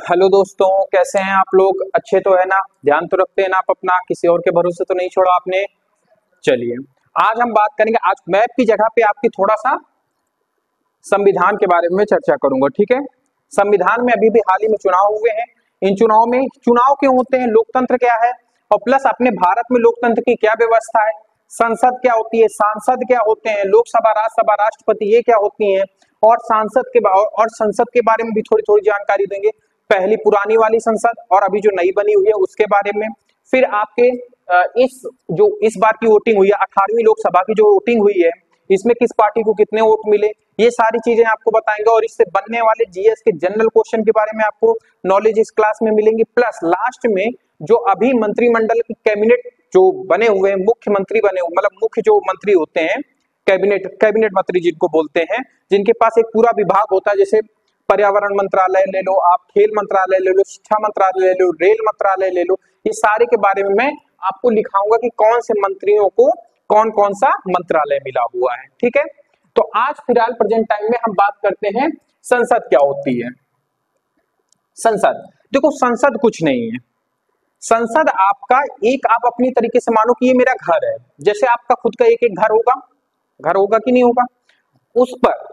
Hello दोस्तों, कैसे हैं आप लोग? अच्छे तो है ना? ध्यान तो रखते हैं ना आप अपना? किसी और के भरोसे तो नहीं छोड़ा आपने? चलिए, आज हम बात करेंगे। आज मैप की जगह पे आपकी थोड़ा सा संविधान के बारे में चर्चा करूंगा, ठीक है? संविधान में अभी भी हाल ही में चुनाव हुए हैं। इन चुनाव में चुनाव क्यों होते हैं, लोकतंत्र क्या है, और प्लस अपने भारत में लोकतंत्र की क्या व्यवस्था है, संसद क्या होती है, सांसद क्या होते हैं, लोकसभा, राज्यसभा, राष्ट्रपति ये क्या होती हैं, और संसद के बारे में भी थोड़ी थोड़ी जानकारी देंगे। पहली पुरानी वाली संसद और अभी जो नई बनी हुई है उसके बारे में। फिर आपके इस बार की वोटिंग हुई है, 18वीं लोकसभा की जो वोटिंग हुई है, इसमें किस पार्टी को कितने वोट मिले, ये सारी चीजें आपको बताएंगे। और इससे बनने वाले जीएस के जनरल क्वेश्चन के बारे में आपको नॉलेज इस क्लास में मिलेंगी। प्लस लास्ट में जो अभी मंत्रिमंडल की कैबिनेट जो बने हुए हैं, मुख्यमंत्री बने हुए, मतलब मुख्य जो मंत्री होते हैं, कैबिनेट मंत्री जिनको बोलते हैं, जिनके पास एक पूरा विभाग होता है, जैसे पर्यावरण मंत्रालय ले लो आप, खेल मंत्रालय ले लो, शिक्षा मंत्रालय ले लो, रेल मंत्रालय ले लो, ये सारे के बारे में मैं आपको लिखाऊंगा कि कौन से मंत्रियों को कौन कौन सा मंत्रालय मिला हुआ है, ठीक है? तो आज फिलहाल प्रेजेंट टाइम में हम बात करते हैं संसद क्या होती है। संसद, देखो संसद कुछ नहीं है। संसद आपका एक, आप अपनी तरीके से मानो कि ये मेरा घर है, जैसे आपका खुद का एक एक घर होगा कि नहीं होगा, उस पर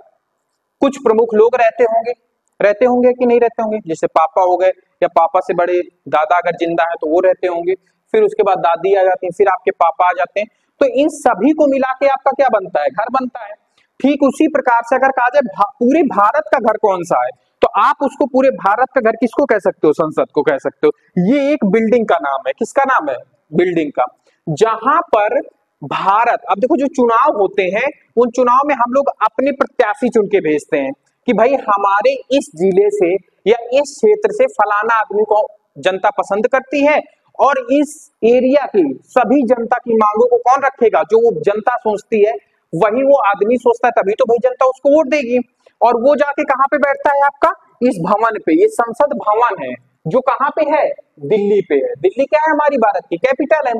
कुछ प्रमुख लोग रहते होंगे कि नहीं रहते होंगे, जैसे पापा हो गए, या पापा से बड़े दादा अगर जिंदा है तो वो रहते होंगे, फिर उसके बाद दादी आ जाती है, फिर आपके पापा आ जाते हैं, तो इन सभी को मिला के आपका क्या बनता है, घर बनता है। ठीक उसी प्रकार से अगर कहा जाए पूरे भारत का घर कौन सा है, तो आप उसको पूरे भारत का घर किसको कह सकते हो, संसद को कह सकते हो। ये एक बिल्डिंग का नाम है, किसका नाम है, बिल्डिंग का, जहां पर भारत, अब देखो जो चुनाव होते हैं, उन चुनाव में हम लोग अपने प्रत्याशी चुन के भेजते हैं कि भाई हमारे इस जिले से या इस क्षेत्र से फलाना आदमी को जनता पसंद करती है, और इस एरिया की सभी जनता की मांगों को कौन रखेगा, जो वो जनता सोचती है वही वो आदमी सोचता है, तभी तो भाई जनता उसको वोट देगी। और वो जाके कहां पे बैठता है, आपका इस भवन पे, ये संसद भवन है जो कहां पे है, दिल्ली पे है। दिल्ली क्या है, हमारी भारत की कैपिटल है,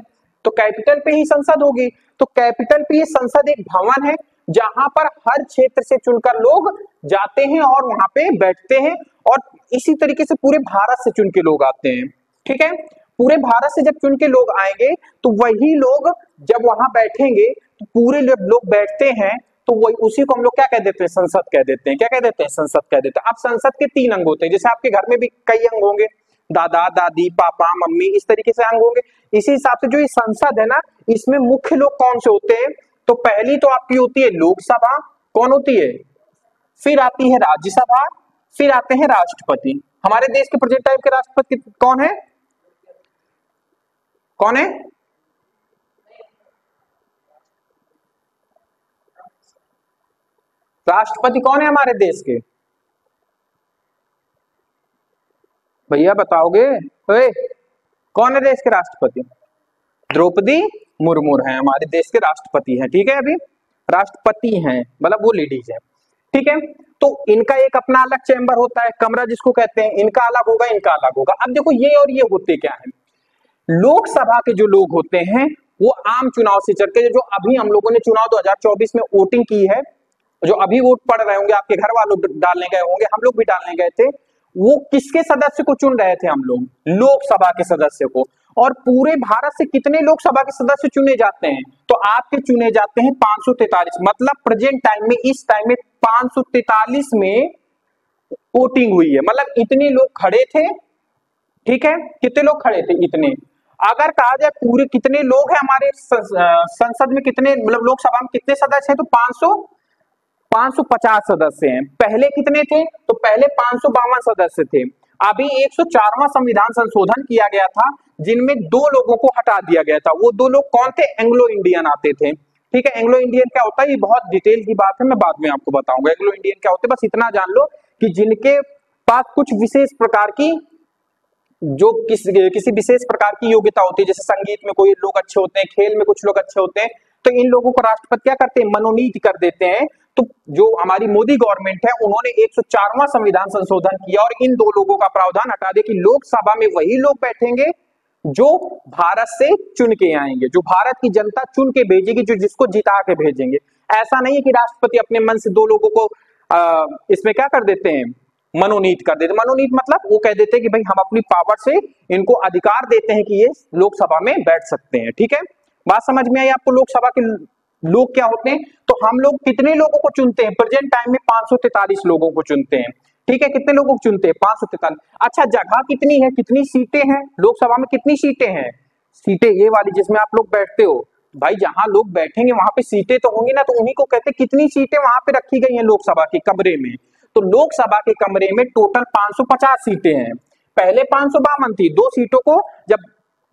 तो कैपिटल पे ही संसद होगी। तो कैपिटल पे ये संसद एक भवन है जहां पर हर क्षेत्र से चुनकर लोग जाते हैं और वहां पे बैठते हैं, और इसी तरीके से पूरे भारत से चुन के लोग आते हैं, ठीक है? पूरे भारत से जब चुन के लोग आएंगे तो वही लोग जब वहां बैठेंगे, तो पूरे लोग बैठते हैं, तो वही उसी को हम लोग क्या कह देते हैं, संसद कह देते हैं। क्या कह देते हैं, संसद कह देते हैं। अब संसद के 3 अंग होते हैं, जैसे आपके घर में भी कई अंग होंगे, दादा दादी पापा मम्मी, इस तरीके से अंग होंगे। इसी हिसाब से जो ये संसद है ना, इसमें मुख्य लोग कौन से होते हैं, तो पहली तो आपकी होती है लोकसभा, कौन होती है, फिर आती है राज्यसभा, फिर आते हैं राष्ट्रपति। हमारे देश के प्रेजेंट टाइम के राष्ट्रपति कौन है, कौन है, राष्ट्रपति कौन है हमारे देश के, भैया बताओगे? ओए, कौन है देश के राष्ट्रपति? द्रौपदी मुर्मू है हमारे देश के राष्ट्रपति हैं, ठीक है? अभी राष्ट्रपति हैं, मतलब वो लेडीज है, ठीक है? तो इनका एक अपना अलग चैम्बर होता है, कमरा जिसको कहते हैं, इनका अलग होगा, इनका अलग होगा। अब देखो ये और ये होते क्या है, लोकसभा के जो लोग होते हैं वो आम चुनाव से चल के, जो अभी हम लोगों ने चुनाव 2024 में वोटिंग की है, जो अभी वोट पड़ रहे होंगे, आपके घर वालों डालने गए होंगे, हम लोग भी डालने गए थे, वो किसके सदस्य को चुन रहे थे, हम लोग लोकसभा के सदस्य को। और पूरे भारत से कितने लोकसभा के सदस्य चुने जाते हैं, तो आपके चुने जाते हैं 543, मतलब प्रेजेंट टाइम में, इस टाइम में 543 में वोटिंग हुई है, मतलब इतने लोग खड़े थे, ठीक है? कितने लोग खड़े थे, इतने। अगर कहा जाए पूरे कितने लोग हैं हमारे संसद में, कितने, मतलब लोकसभा में कितने सदस्य हैं, तो 550 सदस्य हैं। पहले कितने थे, तो पहले 552 सदस्य थे। अभी 104वां संविधान संशोधन किया गया था, जिनमें 2 लोगों को हटा दिया गया था। वो 2 लोग कौन थे, एंग्लो इंडियन आते थे, ठीक है? एंग्लो इंडियन क्या होता है, ये बहुत डिटेल की बात है, मैं बाद में आपको बताऊंगा एंग्लो इंडियन क्या होते हैं। बस इतना जान लो कि जिनके पास कुछ विशेष प्रकार की, जो किसी विशेष प्रकार की योग्यता होती है, जैसे संगीत में कोई लोग अच्छे होते हैं, खेल में कुछ लोग अच्छे होते हैं, तो इन लोगों को राष्ट्रपति क्या करते हैं, मनोनीत कर देते हैं। तो जो हमारी मोदी गवर्नमेंट है, उन्होंने 104वां संविधान संशोधन किया और इन 2 लोगों का प्रावधान हटा दे कि लोकसभा में वही लोग बैठेंगे जो भारत से चुन के आएंगे, जो भारत की जनता चुन के भेजेगी, जो जिसको जिता के भेजेंगे। ऐसा नहीं है कि राष्ट्रपति अपने मन से 2 लोगों को इसमें क्या कर देते हैं, मनोनीत कर देते। मनोनीत मतलब वो कह देते हैं कि भाई हम अपनी पावर से इनको अधिकार देते हैं कि ये लोकसभा में बैठ सकते हैं। ठीक है, बात समझ में आई आपको? लोकसभा के लोग क्या होते हैं? तो हम लोग कितने लोगों को चुनते हैं? प्रेजेंट टाइम में 543 लोगों को चुनते हैं। ठीक है, कितने लोगों को चुनते हैं? 543। अच्छा, जगह कितनी है, कितनी सीटें हैं लोकसभा में? कितनी सीटें हैं? सीटें ये वाली जिसमें आप लोग बैठते हो भाई, जहां लोग बैठेंगे वहां पे सीटें तो होंगी ना, तो उन्हीं को कहते हैं कितनी सीटें वहां पे रखी गई हैं लोकसभा के कमरे में। तो लोकसभा के कमरे में टोटल 550 सीटें हैं। पहले 552 थी। 2 सीटों को जब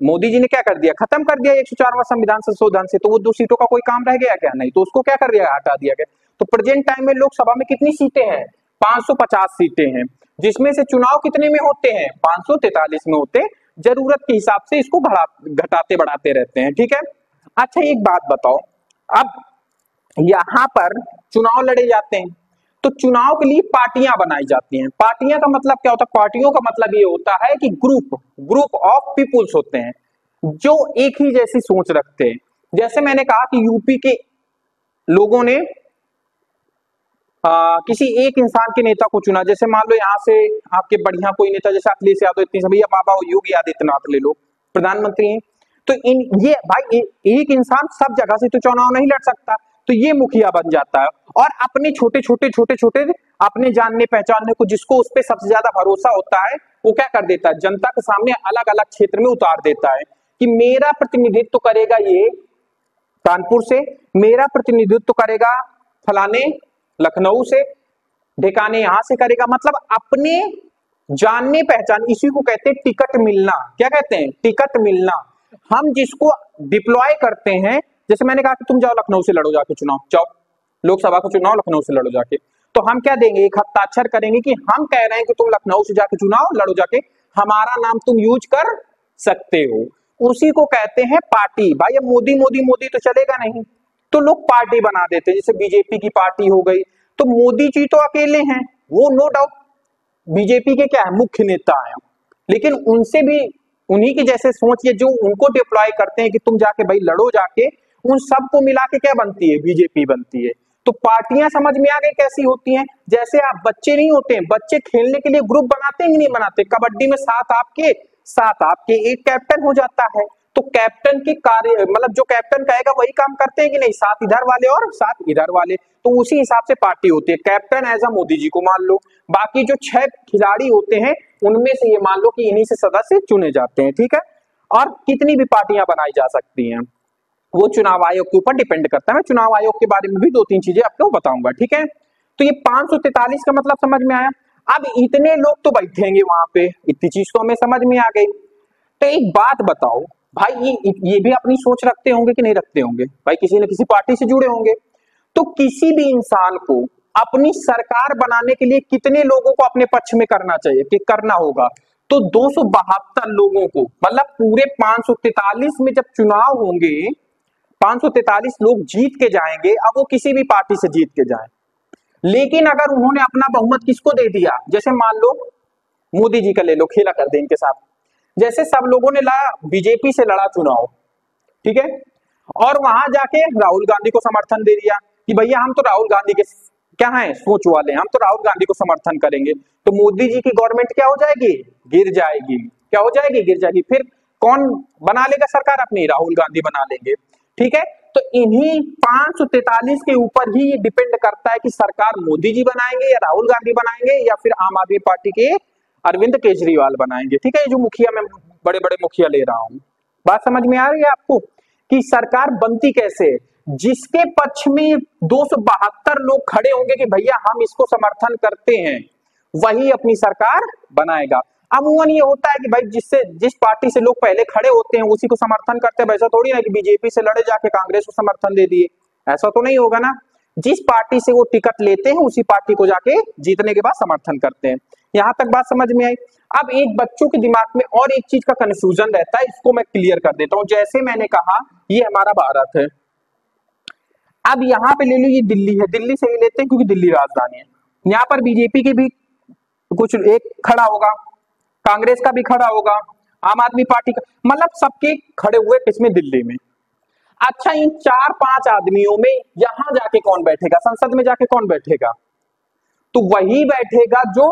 मोदी जी ने क्या कर दिया, खत्म कर दिया 104वां संविधान संशोधन से, तो वो 2 सीटों का कोई काम रह गया क्या? नहीं, तो उसको क्या कर दिया, हटा दिया गया। तो प्रेजेंट टाइम में लोकसभा में कितनी सीटें हैं? 550 सीटें हैं, जिसमें से चुनाव कितने में होते हैं? 543 में होते हैं। जरूरत के हिसाब से इसको घटाते बढ़ाते रहते हैं। ठीक है, अच्छा एक बात बताओ, अब यहां पर चुनाव लड़े जाते हैं, तो चुनाव के लिए पार्टियां बनाई जाती हैं। पार्टियां का मतलब क्या होता है? पार्टियों का मतलब ये होता है कि ग्रुप ऑफ पीपुल्स होते हैं जो एक ही जैसी सोच रखते हैं। जैसे मैंने कहा कि यूपी के लोगों ने किसी एक इंसान के नेता को चुना। जैसे मान लो यहाँ से आपके बढ़िया कोई नेता, जैसे अखिलेश यादव, इतनी सभी बाबा योगी आदित्यनाथ ले लो, प्रधानमंत्री हैं। तो ये भाई एक इंसान सब जगह से तो चुनाव नहीं लड़ सकता, तो ये मुखिया बन जाता है और अपने छोटे छोटे अपने जानने पहचानने को, जिसको उस पर सबसे ज्यादा भरोसा होता है, वो क्या कर देता है, जनता के सामने अलग अलग क्षेत्र में उतार देता है कि मेरा प्रतिनिधित्व करेगा ये कानपुर से, मेरा प्रतिनिधित्व करेगा फलाने लखनऊ से, ढेकाने यहां से करेगा। मतलब अपने जानने पहचान, इसी को कहते हैं टिकट मिलना। क्या कहते हैं? टिकट मिलना। हम जिसको डिप्लॉय करते हैं, जैसे मैंने कहा कि तुम जाओ लखनऊ से लड़ो जाके चुनाव, जाओ लोकसभा का चुनाव लखनऊ से लड़ो जाके, तो हम क्या देंगे, एक हस्ताक्षर करेंगे कि हम कह रहे हैं कि तुम लखनऊ से जाके चुनाव लड़ो जाके, हमारा नाम तुम यूज कर सकते हो। उसी को कहते हैं पार्टी। भाई अब मोदी मोदी मोदी तो चलेगा नहीं, तो लोग पार्टी बना देते हैं। जैसे बीजेपी की पार्टी हो गई, तो मोदी जी तो अकेले हैं, वो नो डाउट बीजेपी के क्या है, मुख्य नेता हैं, लेकिन उनसे भी उन्हीं की जैसे सोच है जो उनको डिप्लॉय करते हैं कि तुम जाके भाई लड़ो जाके, उन सबको मिला के क्या बनती है, बीजेपी बनती है। तो पार्टियां समझ में आ गई कैसी होती हैं। जैसे आप बच्चे नहीं होते हैं, बच्चे खेलने के लिए ग्रुप बनाते हैं कि नहीं बनाते? कबड्डी में 7 आपके 7 आपके, एक कैप्टन हो जाता है। तो कैप्टन की कार्य मतलब जो कैप्टन कहेगा वही काम करते हैं कि नहीं, 7 इधर वाले और 7 इधर वाले, तो उसी हिसाब से पार्टी होती है। Captain as a Modi ji को मान लो, बाकी जो 6 खिलाड़ी होते हैं उनमें से ये मान लो कि इन्हीं से सदस्य चुने जाते हैं। ठीक है, और कितनी भी पार्टियां बनाई जा सकती हैं, वो चुनाव आयोग के ऊपर डिपेंड करता है। मैं चुनाव आयोग के बारे में भी 2-3 चीजें आपको बताऊंगा। ठीक है, तो ये 543 का मतलब समझ में आया। अब इतने लोग तो बैठेंगे वहां पे, इतनी चीज तो हमें समझ में आ गई। तो एक बात बताओ भाई, ये भी अपनी सोच रखते होंगे कि नहीं रखते होंगे? भाई किसी न किसी पार्टी से जुड़े होंगे। तो किसी भी इंसान को अपनी सरकार बनाने के लिए कितने लोगों को अपने पक्ष में करना चाहिए, कि करना होगा? तो 272 लोगों को, मतलब पूरे 543 में जब चुनाव होंगे 543 लोग जीत के जाएंगे। अब वो किसी भी पार्टी से जीत के जाए, लेकिन अगर उन्होंने अपना बहुमत किसको दे दिया, जैसे मान लो मोदी जी का ले लो, खेला कर दे इनके साथ, जैसे सब लोगों ने बीजेपी से लड़ा चुनाव, ठीक है, और वहां जाके राहुल गांधी को समर्थन दे दिया कि भैया हम तो राहुल गांधी के क्या है, सोच वाले, हम तो राहुल गांधी को समर्थन करेंगे। तो मोदी जी की गवर्नमेंट क्या हो जाएगी, गिर जाएगी। क्या हो जाएगी, गिर जाएगी। फिर कौन बना लेगा सरकार अपनी, राहुल गांधी बना लेंगे। ठीक है, तो इन्हीं 543 के ऊपर ही ये डिपेंड करता है कि सरकार मोदी जी बनाएंगे या राहुल गांधी बनाएंगे या फिर आम आदमी पार्टी के अरविंद केजरीवाल बनाएंगे। ठीक है, ये जो मुखिया मैं बड़े बड़े मुखिया ले रहा हूं, बात समझ में आ रही है आपको कि सरकार बनती कैसे है? जिसके पक्ष में 272 लोग खड़े होंगे कि भैया हम इसको समर्थन करते हैं, वही अपनी सरकार बनाएगा। अमूमन ये होता है कि भाई जिस पार्टी से लोग पहले खड़े होते हैं उसी को समर्थन करते हैं। वैसा थोड़ी ना कि बीजेपी से लड़े जाके कांग्रेस को समर्थन दे दिए, ऐसा तो नहीं होगा ना। जिस पार्टी से वो टिकट लेते हैं उसी पार्टी को जाके जीतने के बाद समर्थन करते हैं। यहां तक बात समझ में आई। अब एक बच्चों के दिमाग में और एक चीज का कंफ्यूजन रहता है, इसको मैं क्लियर कर देता हूं। जैसे मैंने कहा ये हमारा भारत है, अब यहाँ पे ले लो ये दिल्ली है, दिल्ली से ही लेते हैं क्योंकि दिल्ली राजधानी है। यहाँ पर बीजेपी के भी कुछ एक खड़ा होगा, कांग्रेस का भी खड़ा होगा, आम आदमी पार्टी का, मतलब सबके खड़े हुए किसमें, दिल्ली में। अच्छा, इन 4-5 आदमियों में यहां जाके कौन बैठेगा, संसद में जाके कौन बैठेगा? तो वही बैठेगा जो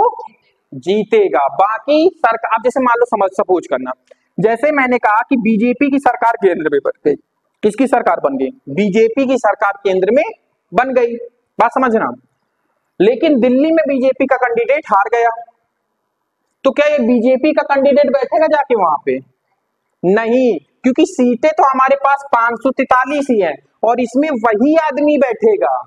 जीतेगा। बाकी सरकार, अब जैसे मान लो समझ सपोज करना, जैसे मैंने कहा कि बीजेपी की सरकार केंद्र में बन गई, किसकी सरकार बन गई? बीजेपी की सरकार केंद्र में बन गई, बात समझना। लेकिन दिल्ली में बीजेपी का कैंडिडेट हार गया, तो क्या ये बीजेपी का कैंडिडेट बैठेगा जाके वहां पे? नहीं, क्योंकि सीटें तो हमारे पास 543 ही है, और इसमें वही आदमी बैठेगा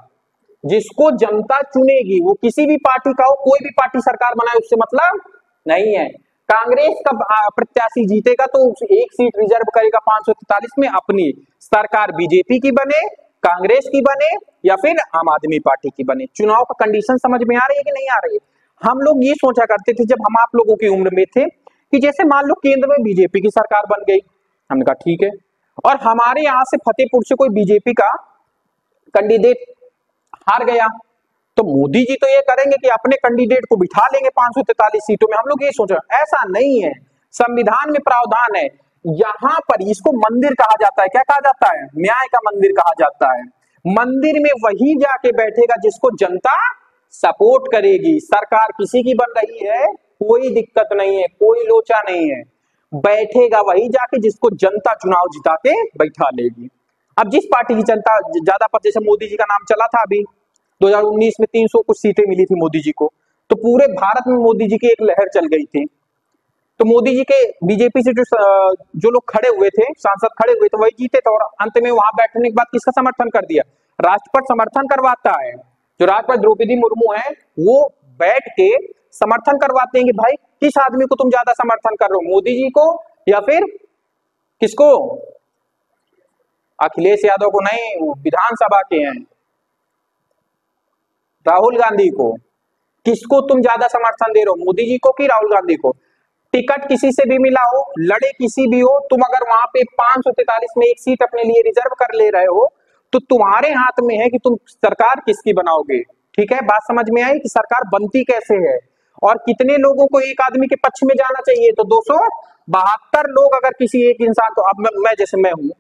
जिसको जनता चुनेगी। वो किसी भी पार्टी का हो, कोई भी पार्टी सरकार बनाए उससे मतलब नहीं है। कांग्रेस का प्रत्याशी जीतेगा तो एक सीट रिजर्व करेगा 543 में अपनी, सरकार बीजेपी की बने, कांग्रेस की बने या फिर आम आदमी पार्टी की बने। चुनाव का कंडीशन समझ में आ रही है कि नहीं आ रही है? हम लोग ये सोचा करते थे जब हम आप लोगों की उम्र में थे कि जैसे मान लो केंद्र में बीजेपी की सरकार बन गई, हमने कहा ठीक है, और हमारे यहां से फतेहपुर से कोई बीजेपी का कैंडिडेट हार गया, तो मोदी जी तो ये करेंगे कि अपने कैंडिडेट को बिठा लेंगे 543 सीटों में। हम लोग ये सोच रहे, ऐसा नहीं है। संविधान में प्रावधान है, यहां पर इसको मंदिर कहा जाता है। क्या कहा जाता है? न्याय का मंदिर कहा जाता है। मंदिर में वही जाके बैठेगा जिसको जनता सपोर्ट करेगी। सरकार किसी की बन रही है, कोई दिक्कत नहीं है, कोई लोचा नहीं है, बैठेगा वही जाके जिसको जनता चुनाव जिता के बैठा लेगी। अब जिस पार्टी की जनता ज्यादा पर, जैसे मोदी जी का नाम चला था अभी 2019 में 300 कुछ सीटें मिली थी मोदी जी को, तो पूरे भारत में मोदी जी की एक लहर चल गई थी। तो मोदी जी के बीजेपी से जो लोग खड़े हुए थे, सांसद खड़े हुए थे, वही जीते थे, और अंत में वहां बैठने के बाद किसका समर्थन कर दिया? राष्ट्रपति समर्थन करवाता है। जो राष्ट्रपति द्रौपदी मुर्मू है वो बैठ के समर्थन करवाते हैं कि भाई किस आदमी को तुम ज्यादा समर्थन कर रहे हो, मोदी जी को या फिर किसको? अखिलेश यादव को नहीं, विधानसभा के हैं राहुल गांधी को। किसको तुम ज्यादा समर्थन दे रहे हो, मोदी जी को कि राहुल गांधी को? टिकट किसी से भी मिला हो, लड़े किसी भी हो, तुम अगर वहां पे 543 में एक सीट अपने लिए रिजर्व कर ले रहे हो तो तुम्हारे हाथ में है कि तुम सरकार किसकी बनाओगे। ठीक है, बात समझ में आई कि सरकार बनती कैसे है और कितने लोगों को एक आदमी के पक्ष में जाना चाहिए। तो 272 लोग अगर किसी एक इंसान को, अब मैं जैसे मैं हूं,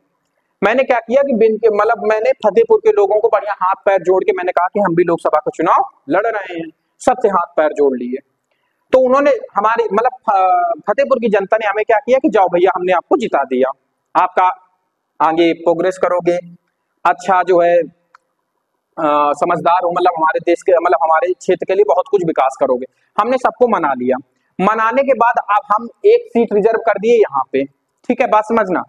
मैंने क्या किया कि मतलब मैंने फतेहपुर के लोगों को बढ़िया हाथ पैर जोड़ के मैंने कहा कि हम भी लोकसभा का चुनाव लड़ रहे हैं, सबसे हाथ पैर जोड़ लिए। तो उन्होंने हमारे मतलब फतेहपुर की जनता ने हमें क्या किया कि जाओ भैया हमने आपको जिता दिया, आपका आगे प्रोग्रेस करोगे, अच्छा जो है समझदार हो, मतलब हमारे देश के मतलब हमारे क्षेत्र के लिए बहुत कुछ विकास करोगे। हमने सबको मना लिया। मनाने के बाद अब हम एक सीट रिजर्व कर दिए यहाँ पे। ठीक है, बात समझना।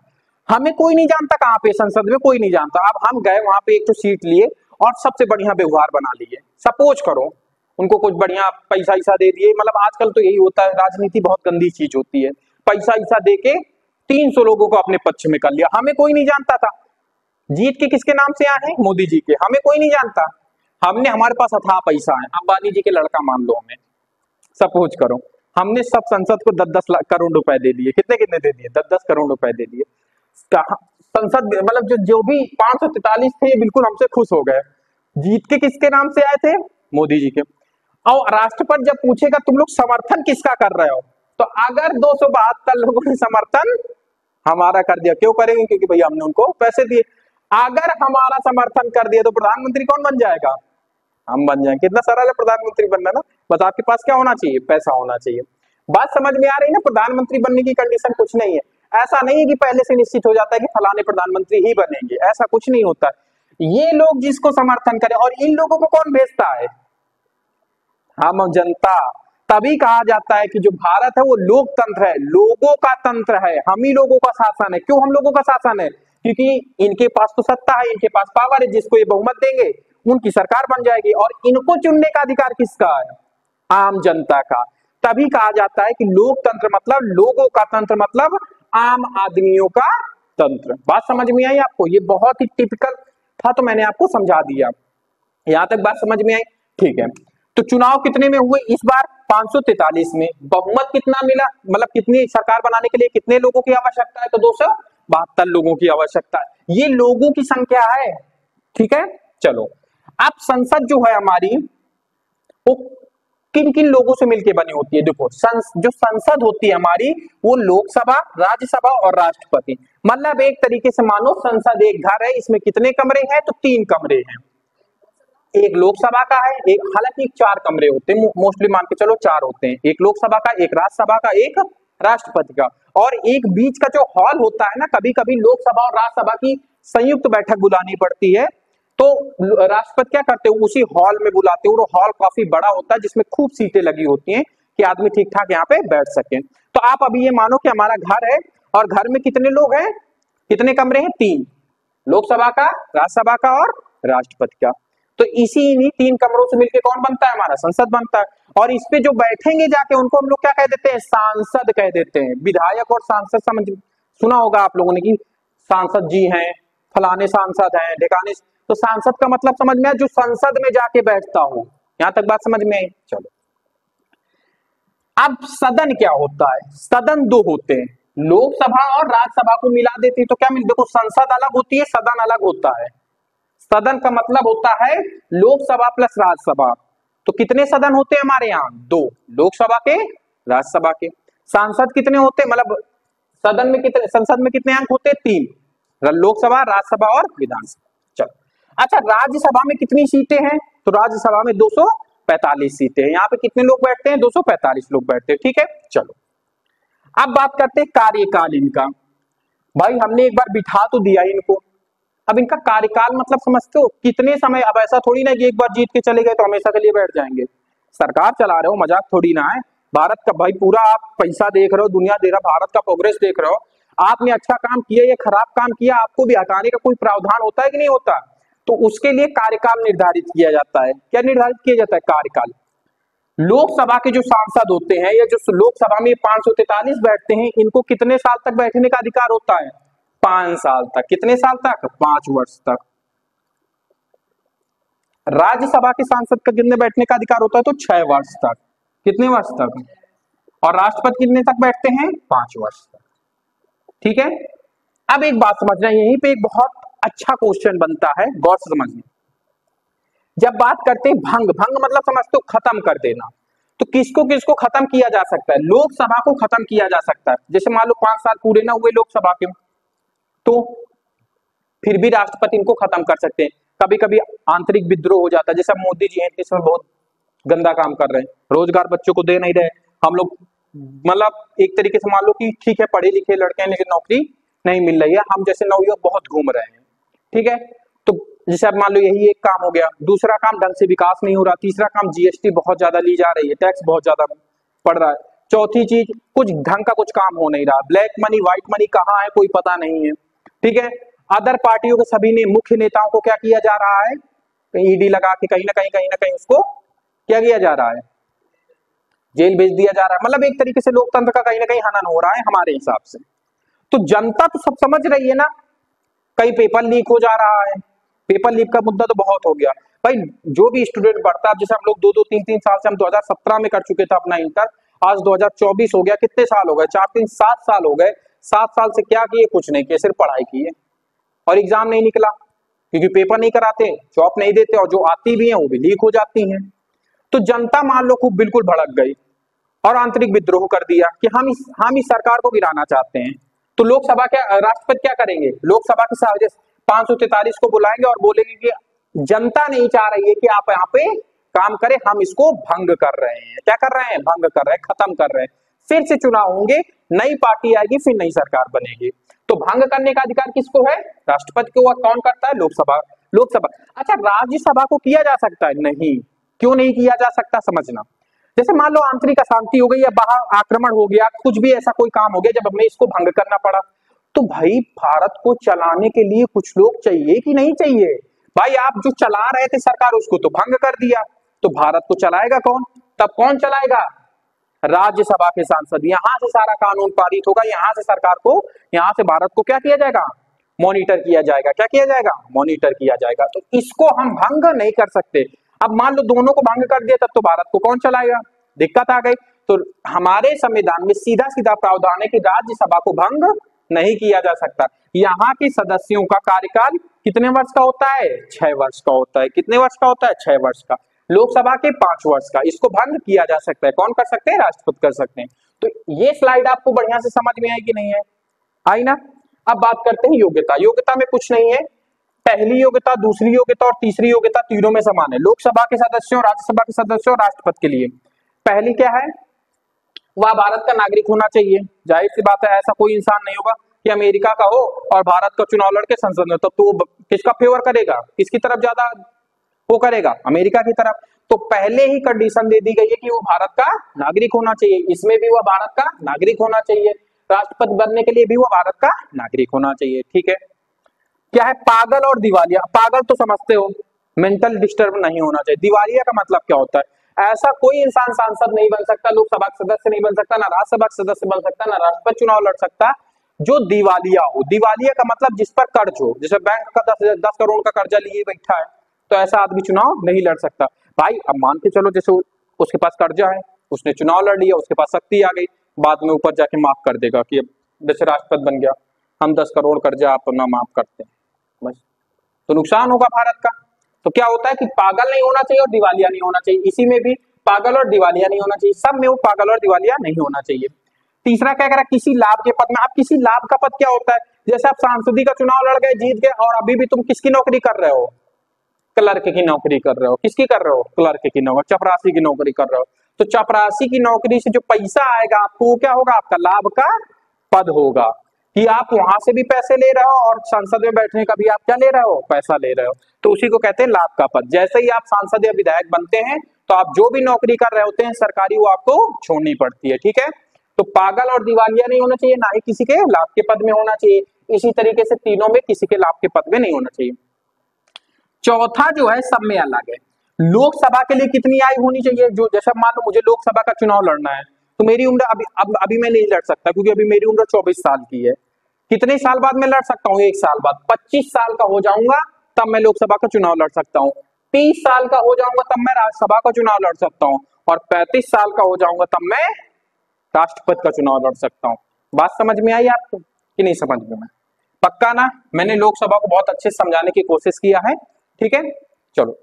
हमें कोई नहीं जानता कहाँ पे, संसद में कोई नहीं जानता। अब हम गए वहां पे, एक तो सीट लिए और सबसे बढ़िया व्यवहार बना लिए। सपोज करो उनको कुछ बढ़िया पैसा ईसा दे दिए, मतलब आजकल तो यही होता है, राजनीति बहुत गंदी चीज होती है। पैसा ईसा दे के 300 लोगों को अपने पक्ष में कर लिया। हमें कोई नहीं जानता था, जीत के किसके नाम से आए हैं? मोदी जी के। हमें कोई नहीं जानता, हमने, हमारे पास अथाह पैसा है, अंबानी जी के लड़का मान लो हमें, सपोज करो हमने सब संसद को 10-10 करोड़ रुपए दे दिए। कितने कितने दे दिए? 10-10 करोड़ रुपए दे दिए। संसद मतलब जो भी 543 थे बिल्कुल हमसे खुश हो गए। जीत के किसके नाम से आए थे? मोदी जी के। और राष्ट्रपति जब पूछेगा तुम लोग समर्थन किसका कर रहे हो, तो अगर 272 लोगों ने समर्थन हमारा कर दिया, क्यों करेंगे? क्योंकि भैया हमने उनको पैसे दिए। अगर हमारा समर्थन कर दिया तो प्रधानमंत्री कौन बन जाएगा? हम बन जाएंगे। कितना सरल है प्रधानमंत्री बनना ना, बस आपके पास क्या होना चाहिए? पैसा होना चाहिए। बात समझ में आ रही है ना? प्रधानमंत्री बनने की कंडीशन कुछ नहीं है। ऐसा नहीं है कि पहले से निश्चित हो जाता है कि फलाने प्रधानमंत्री ही बनेंगे, ऐसा कुछ नहीं होता। ये लोग जिसको समर्थन करें, और इन लोगों को कौन भेजता है? हम जनता। तभी कहा जाता है कि जो भारत है वो लोकतंत्र है, लोगों का तंत्र है, हम ही लोगों का शासन है। क्यों हम लोगों का शासन है? क्योंकि इनके पास तो सत्ता है, इनके पास पावर है, जिसको ये बहुमत देंगे उनकी सरकार बन जाएगी। और इनको चुनने का अधिकार किसका है? आम जनता का। तभी कहा जाता है कि लोकतंत्र मतलब लोगों का तंत्र, मतलब आम आदमियों का तंत्र। बात समझ में आई आपको? ये बहुत ही टिपिकल था तो मैंने आपको समझा दिया। यहां तक बात समझ में आई? ठीक है। तो चुनाव कितने में हुए इस बार? 543 में। बहुमत कितना मिला, मतलब कितनी सरकार बनाने के लिए कितने लोगों की आवश्यकता है? तो 272 लोगों की आवश्यकता है। ये लोगों की संख्या है। ठीक है, चलो अब संसद जो है हमारी वो किन किन लोगों से मिलकर बनी होती है? देखो जो संसद होती है हमारी वो लोकसभा, राज्यसभा और राष्ट्रपति। मतलब एक तरीके से मानो संसद एक घर है, इसमें कितने कमरे हैं? तो 3 कमरे हैं। एक लोकसभा का है, एक, हालांकि 4 कमरे होते हैं, मोस्टली मान के चलो 4 होते हैं, एक लोकसभा का, एक राज्यसभा का, एक राष्ट्रपति का, और एक बीच का जो हॉल होता है ना, कभी कभी लोकसभा और राज्यसभा की संयुक्त बैठक बुलानी पड़ती है, तो राष्ट्रपति क्या करते हैं, उसी हॉल में बुलाते हैं, वो हॉल काफी बड़ा होता है जिसमें खूब सीटें लगी होती हैं कि आदमी ठीक ठाक यहाँ पे बैठ सके। तो आप अभी ये मानो कि हमारा घर है और घर में कितने लोग हैं, कितने कमरे हैं, 3, लोकसभा का, राज्यसभा का और राष्ट्रपति का। तो इसी इन्हीं 3 कमरों से मिलकर कौन बनता है, हमारा संसद बनता है। और इस पे जो बैठेंगे जाके उनको हम लोग क्या कह देते हैं, सांसद कह देते हैं। विधायक और सांसद समझ सुना होगा आप लोगों ने कि सांसद जी हैं, फलाने सांसद हैं, ढिकाने, तो सांसद का मतलब समझ में आया, जो संसद में जाके बैठता हो। यहां तक बात समझ में आई? चलो, अब सदन क्या होता है, सदन 2 होते हैं, लोकसभा और राज्यसभा को मिला देती है तो क्या मिल, देखो संसद अलग होती है, सदन अलग होता है। सदन का मतलब होता है लोकसभा प्लस राज्यसभा। तो कितने सदन होते हैं हमारे यहाँ, 2, लोकसभा के, राज्यसभा के। सांसद कितने होते हैं, मतलब सदन में कितने, संसद में कितने अंक होते हैं, 3, लोकसभा, राज्यसभा और विधानसभा। चलो, अच्छा, राज्यसभा में कितनी सीटें हैं, तो राज्यसभा में 245 सीटें हैं। यहाँ पे कितने लोग बैठते हैं, 245 लोग बैठते हैं, ठीक है। चलो, अब बात करते हैं कार्यकाल इनका। भाई हमने एक बार बिठा तो दिया इनको, अब इनका कार्यकाल मतलब समझते हो कितने समय। अब ऐसा थोड़ी ना कि एक बार जीत के चले गए तो हमेशा के लिए बैठ जाएंगे। सरकार चला रहे हो, मजाक थोड़ी ना है। भारत का भाई पूरा आप पैसा देख रहे हो, दुनिया दे रहा, भारत का प्रोग्रेस देख रहे हो। आपने अच्छा काम किया या खराब काम किया, आपको भी हटाने का कोई प्रावधान होता है कि नहीं होता? तो उसके लिए कार्यकाल निर्धारित किया जाता है। क्या निर्धारित किया जाता है, कार्यकाल। लोकसभा के जो सांसद होते हैं या जो लोकसभा में 543 बैठते हैं, इनको कितने साल तक बैठने का अधिकार होता है, 5 साल तक। कितने साल तक, 5 वर्ष तक। राज्यसभा के सांसद का कितने बैठने का अधिकार होता है, तो 6 वर्ष तक। कितने वर्ष तक, और राष्ट्रपति कितने तक बैठते हैं, 5 वर्ष तक, ठीक है। अब एक बात समझना, यहीं पे एक बहुत अच्छा क्वेश्चन बनता है, गौर से समझना। जब बात करते हैं भंग, भंग मतलब समझते हो खत्म कर देना, तो किसको किसको खत्म किया जा सकता है, लोकसभा को खत्म किया जा सकता है। जैसे मान लो 5 साल पूरे ना हुए लोकसभा के, तो फिर भी राष्ट्रपति इनको खत्म कर सकते हैं। कभी कभी आंतरिक विद्रोह हो जाता है, जैसे मोदी जी हैं इस समय बहुत गंदा काम कर रहे हैं, रोजगार बच्चों को दे नहीं रहे। हम लोग मतलब एक तरीके से मान लो कि ठीक है पढ़े लिखे लड़के हैं लेकिन नौकरी नहीं मिल रही है, हम जैसे नवयुवक बहुत घूम रहे हैं, ठीक है। तो जैसे अब मान लो यही एक काम हो गया, दूसरा काम ढंग से विकास नहीं हो रहा, तीसरा काम जीएसटी बहुत ज्यादा ली जा रही है, टैक्स बहुत ज्यादा पड़ रहा है, चौथी चीज कुछ ढंग का कुछ काम हो नहीं रहा, ब्लैक मनी व्हाइट मनी कहाँ है कोई पता नहीं है, ठीक है। अदर पार्टियों के सभी ने मुख्य नेताओं को क्या किया जा रहा है, ईडी लगा के कहीं ना कहीं उसको क्या किया जा रहा है, जेल भेज दिया जा रहा है। मतलब एक तरीके से लोकतंत्र का कहीं ना कहीं हनन हो रहा है हमारे हिसाब से। तो जनता तो सब समझ रही है ना, कहीं पेपर लीक हो जा रहा है, पेपर लीक का मुद्दा तो बहुत हो गया भाई। जो भी स्टूडेंट पढ़ता है, जैसे हम लोग 2-2 3-3 साल से, हम 2017 में कर चुके थे अपना इंटर, आज 2024 हो गया, कितने साल हो गए, 4-3-7 साल हो गए। 7 साल से क्या किए, कुछ नहीं किए, सिर्फ पढ़ाई की है, और एग्जाम नहीं निकला क्योंकि पेपर नहीं कराते, जॉब नहीं देते, और जो आती भी है वो भी लीक हो जाती हैं। तो जनता मान लो खूब बिल्कुल भड़क गई और आंतरिक विद्रोह कर दिया कि हम इस सरकार को गिराना चाहते हैं। तो लोकसभा क्या, राष्ट्रपति क्या करेंगे, लोकसभा की 543 को बुलाएंगे और बोलेंगे कि जनता नहीं चाह रही है कि आप यहाँ पे काम करें, हम इसको भंग कर रहे हैं। क्या कर रहे हैं, भंग कर रहे हैं, खत्म कर रहे हैं। फिर से चुनाव होंगे, नई पार्टी आएगी, फिर नई सरकार बनेगी। तो भंग करने का अधिकार किसको है, राष्ट्रपति को। कौन करता है, लोकसभा। लोकसभा। अच्छा, राज्यसभा को किया जा सकता है, नहीं। क्यों नहीं किया जा सकता, समझना। जैसे मान लो आंतरिक अशांति हो गई या बाहर आक्रमण हो गया, कुछ भी ऐसा कोई काम हो गया जब हमें इसको भंग करना पड़ा, तो भाई भारत को चलाने के लिए कुछ लोग चाहिए कि नहीं चाहिए। भाई आप जो चला रहे थे सरकार, उसको तो भंग कर दिया, तो भारत को चलाएगा कौन, तब कौन चलाएगा, राज्यसभा के सांसद। यहां से सारा कानून पारित होगा, यहां से सरकार को, यहां से भारत को क्या किया जाएगा, मॉनिटर किया जाएगा। क्या किया जाएगा, मॉनिटर किया जाएगा। तो इसको हम भंग नहीं कर सकते। अब मान लो दोनों को भंग कर दिया, तब तो भारत को कौन चलाएगा, दिक्कत आ गई। तो हमारे संविधान में सीधा सीधा प्रावधान है कि राज्यसभा को भंग नहीं किया जा सकता। यहाँ के सदस्यों का कार्यकाल कितने वर्ष का होता है, 6 वर्ष का होता है। कितने वर्ष का होता है, 6 वर्ष का। लोकसभा के 5 वर्ष का। इसको भंग किया जा सकता है, कौन कर सकते हैं, राष्ट्रपति कर सकते हैं। तो ये स्लाइड आपको बढ़िया से समझ में आई कि नहीं है, आई ना। अब बात करते हैं योग्यता। योग्यता में कुछ नहीं है, पहली योग्यता, दूसरी योग्यता और तीसरी योग्यता तीनों में समान है। लोकसभा के सदस्यों, राज्यसभा के सदस्यों और राष्ट्रपति के लिए पहली क्या है, वह भारत का नागरिक होना चाहिए। जाहिर सी बात है, ऐसा कोई इंसान नहीं होगा कि अमेरिका का हो और भारत का चुनाव लड़के संसद में, तो वो किसका फेवर करेगा, किसकी तरफ ज्यादा वो करेगा, अमेरिका की तरफ। तो पहले ही कंडीशन दे दी गई है कि वो भारत का नागरिक होना चाहिए, इसमें भी वह भारत का नागरिक होना चाहिए, राष्ट्रपति बनने के लिए भी वो भारत का नागरिक होना चाहिए। ठीक है, क्या है, पागल और दिवालिया। पागल तो समझते हो, मेंटल डिस्टर्ब नहीं होना चाहिए। दिवालिया का मतलब क्या होता है, ऐसा कोई इंसान सांसद नहीं बन सकता, लोकसभा सदस्य नहीं बन सकता, ना राज्यसभा सदस्य बन सकता, ना राष्ट्रपति चुनाव लड़ सकता जो दिवालिया हो। दिवालिया का मतलब जिस पर कर्ज हो, जैसे बैंक का 10 करोड़ का कर्जा लिए बैठा है, तो ऐसा आदमी चुनाव नहीं लड़ सकता। भाई अब मान के चलो जैसे उसके पास कर्जा है, उसने चुनाव लड़ लिया, उसके पास शक्ति आ गई, बाद में ऊपर जाके माफ कर देगा कि जैसे राष्ट्रपति बन गया, हम 10 करोड़ कर्जा आप ना माफ करते हैं, बस तो नुकसान होगा भारत का। तो क्या होता है कि पागल नहीं होना चाहिए और दिवालिया नहीं होना चाहिए, इसी में भी पागल और दिवालिया नहीं होना चाहिए, सब में वो पागल और दिवालिया नहीं होना चाहिए। तीसरा क्या कह रहा है, किसी लाभ के पद में। अब किसी लाभ का पद क्या होता है, जैसे आप सांसदी का चुनाव लड़ गए, जीत गए, और अभी भी तुम किसकी नौकरी कर रहे हो, क्लर्क की नौकरी कर रहे हो। किसकी कर रहे हो, क्लर्क की नौकरी, चपरासी की नौकरी कर रहे हो। तो चपरासी की नौकरी से जो पैसा आएगा आपको, वो क्या होगा, आपका लाभ का पद होगा, कि आप वहां से भी पैसे ले रहे हो और संसद में बैठने का भी आप क्या ले रहे हो, पैसा ले रहे हो, तो उसी को कहते हैं लाभ का पद। जैसे ही आप सांसद या विधायक बनते हैं, तो आप जो भी नौकरी कर रहे होते हैं सरकारी, वो आपको छोड़नी पड़ती है। ठीक है, तो पागल और दिवालिया नहीं होना चाहिए, ना ही किसी के लाभ के पद में होना चाहिए। इसी तरीके से तीनों में किसी के लाभ के पद में नहीं होना चाहिए। चौथा जो है, सब में अलग है। लोकसभा के लिए कितनी आयु होनी चाहिए, जो जैसा मान लो मुझे लोकसभा का चुनाव लड़ना है, तो मेरी उम्र अभी मैं नहीं लड़ सकता, क्योंकि अभी मेरी उम्र 24 साल की है। कितने साल बाद मैं लड़ सकता हूँ, 1 साल बाद। 25 साल का हो जाऊंगा तब मैं लोकसभा का चुनाव लड़ सकता हूँ। 30 साल का हो जाऊंगा तब मैं राज्यसभा का चुनाव लड़ सकता हूँ, और 35 साल का हो जाऊंगा तब मैं राष्ट्रपति का चुनाव लड़ सकता हूँ। बात समझ में आई आपको कि नहीं समझ में? पक्का ना? मैंने लोकसभा को बहुत अच्छे से समझाने की कोशिश किया है। ठीक है, चलो।